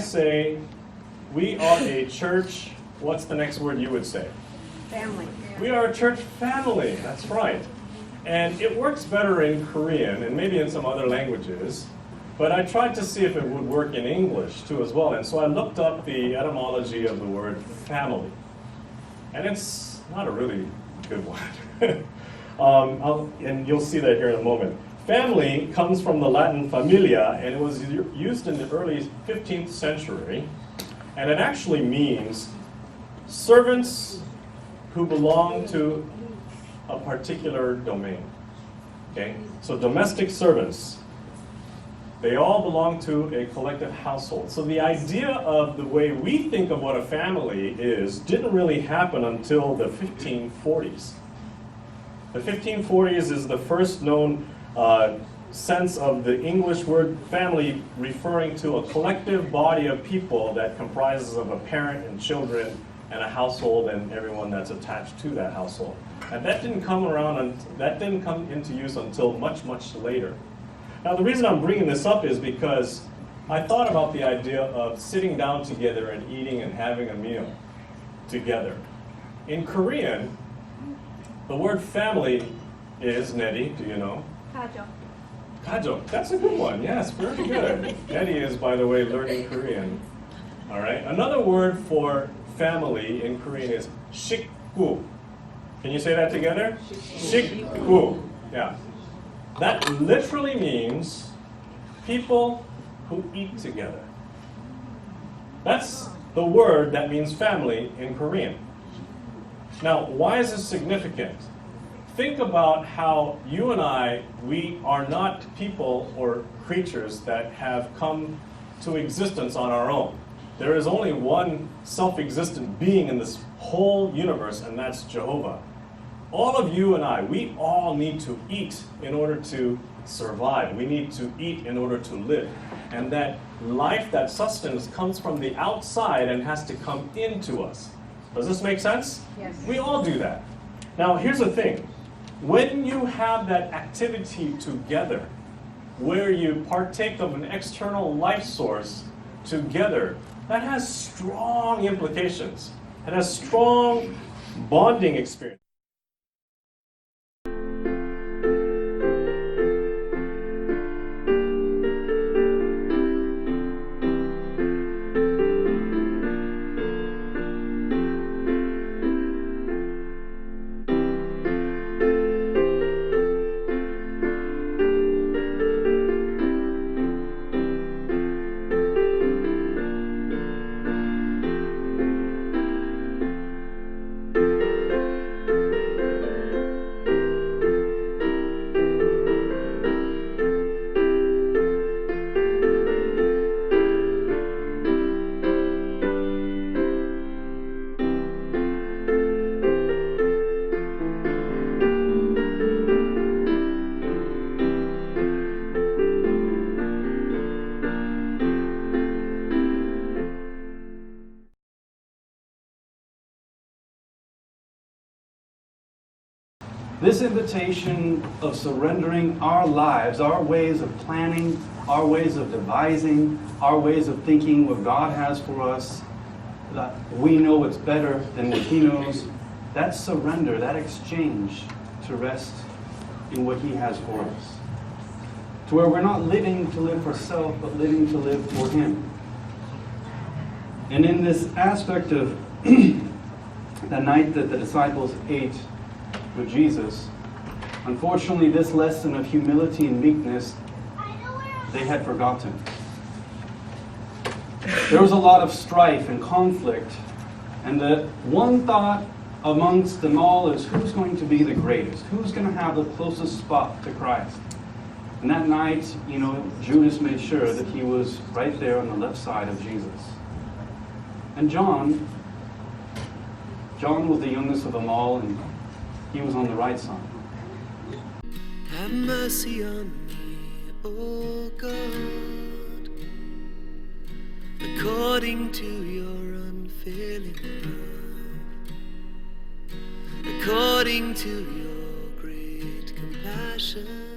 say we are a church, what's the next word you would say? Family. We are a church family, that's right. And it works better in Korean and maybe in some other languages, but I tried to see if it would work in English too as well. And so I looked up the etymology of the word family. And it's not a really good one. And you'll see that here in a moment. Family comes from the Latin familia, and it was used in the early 15th century. And it actually means servants who belong to a particular domain. Okay? So domestic servants, they all belong to a collective household. So the idea of the way we think of what a family is didn't really happen until the 1540s. The 1540s is the first known sense of the English word family referring to a collective body of people that comprises of a parent and children and a household and everyone that's attached to that household. And that didn't come into use until much, much later. Now the reason I'm bringing this up is because I thought about the idea of sitting down together and eating and having a meal together. In Korean, the word family is Neri, do you know? 가족. 가족, that's a good one, yes, very good. Neri is, by the way, learning Korean. All right, another word for family in Korean is 식구. Can you say that together? 식구, yeah. That literally means people who eat together. That's the word that means family in Korean. Now, why is this significant? Think about how you and I, we are not people or creatures that have come to existence on our own. There is only one self-existent being in this whole universe, and that's Jehovah. All of you and I, we all need to eat in order to survive. We need to eat in order to live. And that life, that sustenance, comes from the outside and has to come into us. Does this make sense? Yes. We all do that. Now, here's the thing. When you have that activity together, where you partake of an external life source together, that has strong implications. It has strong bonding experience. This invitation of surrendering our lives, our ways of planning, our ways of devising, our ways of thinking what God has for us, that we know it's better than what He knows, that surrender, that exchange to rest in what He has for us. To where we're not living to live for self, but living to live for Him. And in this aspect of the night that the disciples ate with Jesus, unfortunately this lesson of humility and meekness they had forgotten. There was a lot of strife and conflict, and the one thought amongst them all is who's going to be the greatest? Who's going to have the closest spot to Christ? And that night, Judas made sure that he was right there on the left side of Jesus. And John was the youngest of them all, and he was on the right side. Have mercy on me, O God, according to your unfailing love, according to your great compassion.